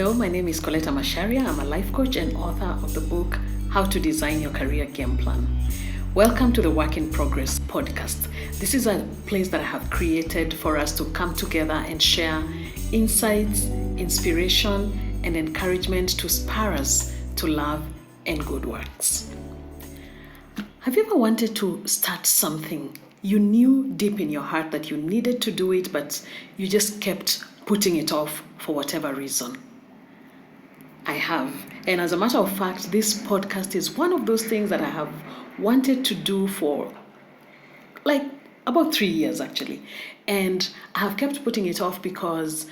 Hello, my name is Colleta Macharia. I'm a life coach and author of the book, How to Design Your Career Game Plan. Welcome to the Work in Progress podcast. This is a place that I have created for us to come together and share insights, inspiration, and encouragement to inspire us to love and good works. Have you ever wanted to start something? You knew deep in your heart that you needed to do it, but you just kept putting it off for whatever reason. I have. And as a matter of fact, this podcast is one of those things that I have wanted to do for like about 3 years actually. And I have kept putting it off because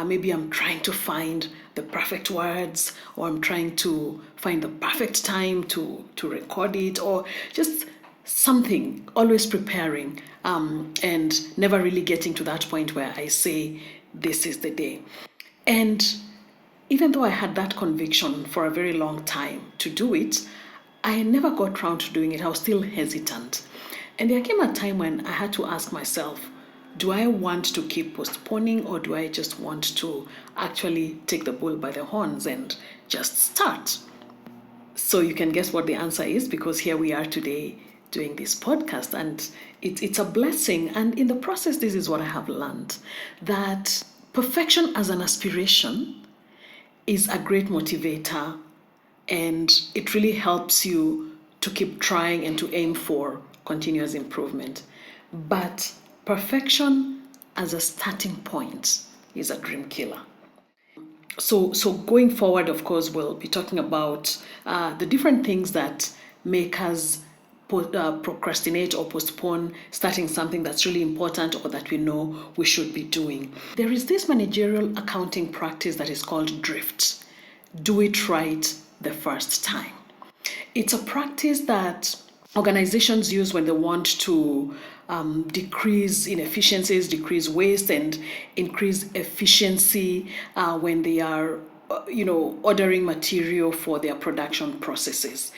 maybe I'm trying to find the perfect words, or I'm trying to find the perfect time to record it, or just something, always preparing and never really getting to that point where I say, this is the day. And even though I had that conviction for a very long time to do it, I never got around to doing it. I was still hesitant. And there came a time when I had to ask myself, do I want to keep postponing, or do I just want to actually take the bull by the horns and just start? So you can guess what the answer is, because here we are today doing this podcast, and it's a blessing. And in the process, this is what I have learned, that perfection as an aspiration is a great motivator, and it really helps you to keep trying and to aim for continuous improvement. But perfection as a starting point is a dream killer. So going forward, of course, we'll be talking about the different things that make us procrastinate or postpone starting something that's really important or that we know we should be doing. There is this managerial accounting practice that is called drift. Do it right the first time. It's a practice that organizations use when they want to decrease inefficiencies, decrease waste, and increase efficiency when they are ordering material for their production processes.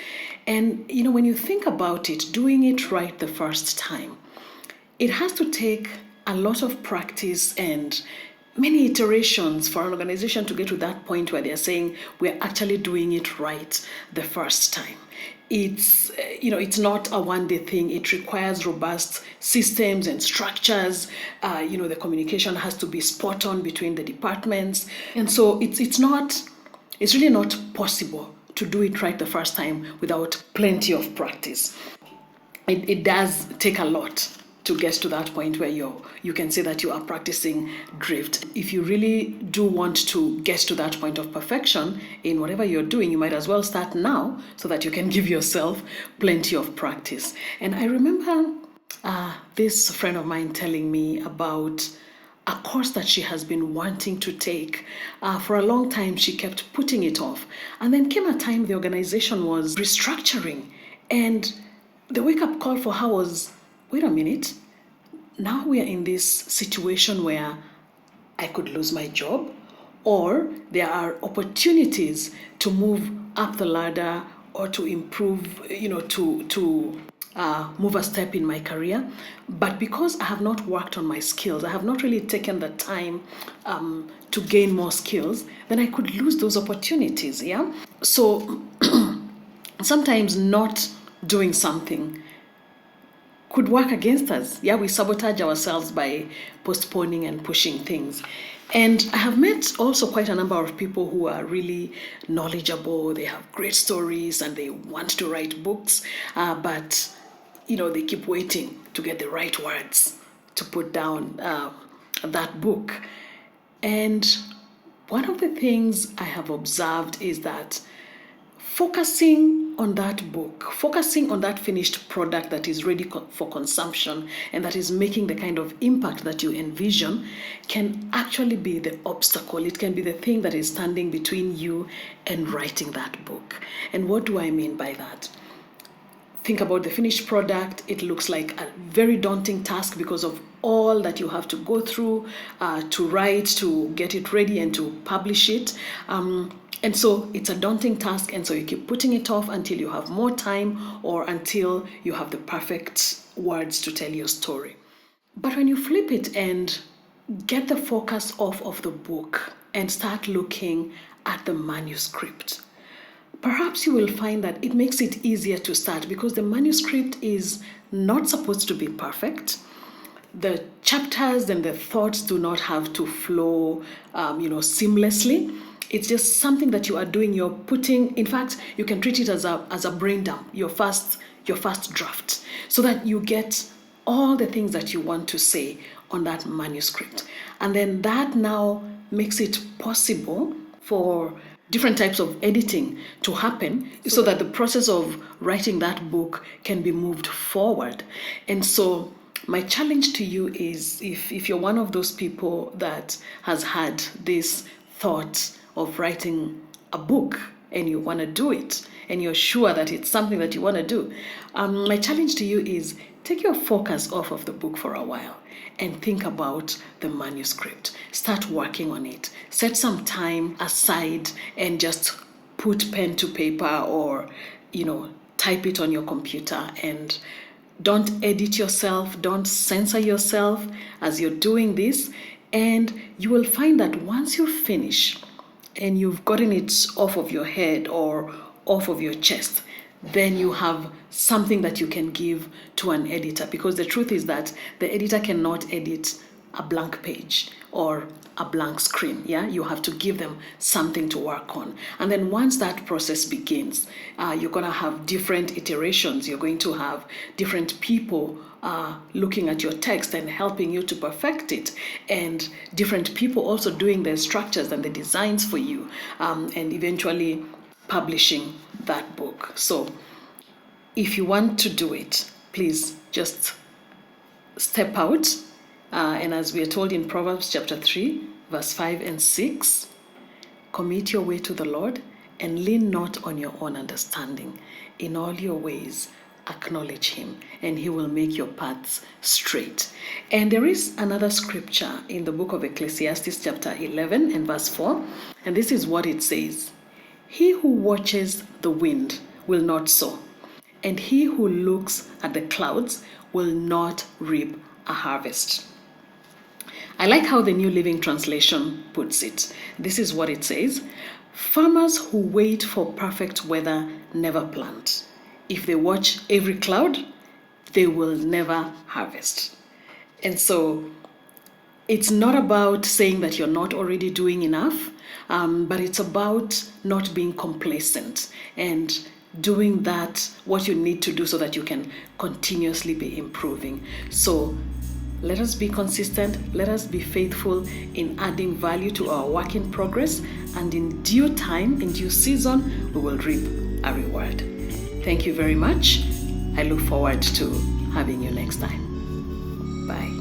And when you think about it, doing it right the first time, it has to take a lot of practice and many iterations for an organization to get to that point where they're saying we're actually doing it right the first time. It's not a one-day thing. It requires robust systems and structures. The communication has to be spot on between the departments, and so it's really not possible to do it right the first time without plenty of practice. It does take a lot to get to that point where you can say that you are practicing drift. If you really do want to get to that point of perfection in whatever you're doing, you might as well start now so that you can give yourself plenty of practice. And I remember this friend of mine telling me about a course that she has been wanting to take. For a long time, she kept putting it off. And then came a time the organization was restructuring. And the wake-up call for her was, wait a minute, now we are in this situation where I could lose my job, or there are opportunities to move up the ladder or to improve, to move a step in my career. But because I have not worked on my skills, I have not really taken the time to gain more skills, then I could lose those opportunities. Yeah. So sometimes not doing something could work against us. Yeah, we sabotage ourselves by postponing and pushing things. And I have met also quite a number of people who are really knowledgeable. They have great stories and they want to write books, but they keep waiting to get the right words to put down that book. And one of the things I have observed is that focusing on that book, focusing on that finished product that is ready for consumption and that is making the kind of impact that you envision, can actually be the obstacle. It can be the thing that is standing between you and writing that book. And what do I mean by that? Think about the finished product. It looks like a very daunting task because of all that you have to go through to write, to get it ready and to publish it. And so it's a daunting task, and so you keep putting it off until you have more time or until you have the perfect words to tell your story. But when you flip it and get the focus off of the book and start looking at the manuscript. Perhaps you will find that it makes it easier to start because the manuscript is not supposed to be perfect. The chapters and the thoughts do not have to flow, seamlessly. It's just something that you are doing. You're putting, in fact, you can treat it as a brain dump, your first draft, so that you get all the things that you want to say on that manuscript. And then that now makes it possible for different types of editing to happen so that the process of writing that book can be moved forward. And so my challenge to you is, if you're one of those people that has had this thought of writing a book and you want to do it and you're sure that it's something that you want to do, my challenge to you is take your focus off of the book for a while and think about the manuscript. Start working on it. Set some time aside and just put pen to paper or, type it on your computer, and don't edit yourself. Don't censor yourself as you're doing this. And you will find that once you finish and you've gotten it off of your head or off of your chest, then you have something that you can give to an editor, because the truth is that the editor cannot edit a blank page or a blank screen. You have to give them something to work on. And then once that process begins, you're going to have different iterations. You're going to have different people looking at your text and helping you to perfect it, and different people also doing the structures and the designs for you, and eventually publishing that book. So if you want to do it, please just step out. And as we are told in Proverbs chapter 3, verse 5 and 6, commit your way to the Lord and lean not on your own understanding. In all your ways, acknowledge him, and he will make your paths straight. And there is another scripture in the book of Ecclesiastes chapter 11 and verse 4, and this is what it says: he who watches the wind will not sow, and he who looks at the clouds will not reap a harvest. I like how the New Living Translation puts it. This is what it says: farmers who wait for perfect weather never plant. If they watch every cloud, they will never harvest. And so it's not about saying that you're not already doing enough, but it's about not being complacent and doing that, what you need to do so that you can continuously be improving. So let us be consistent. Let us be faithful in adding value to our work in progress. And in due time, in due season, we will reap a reward. Thank you very much. I look forward to having you next time. Bye.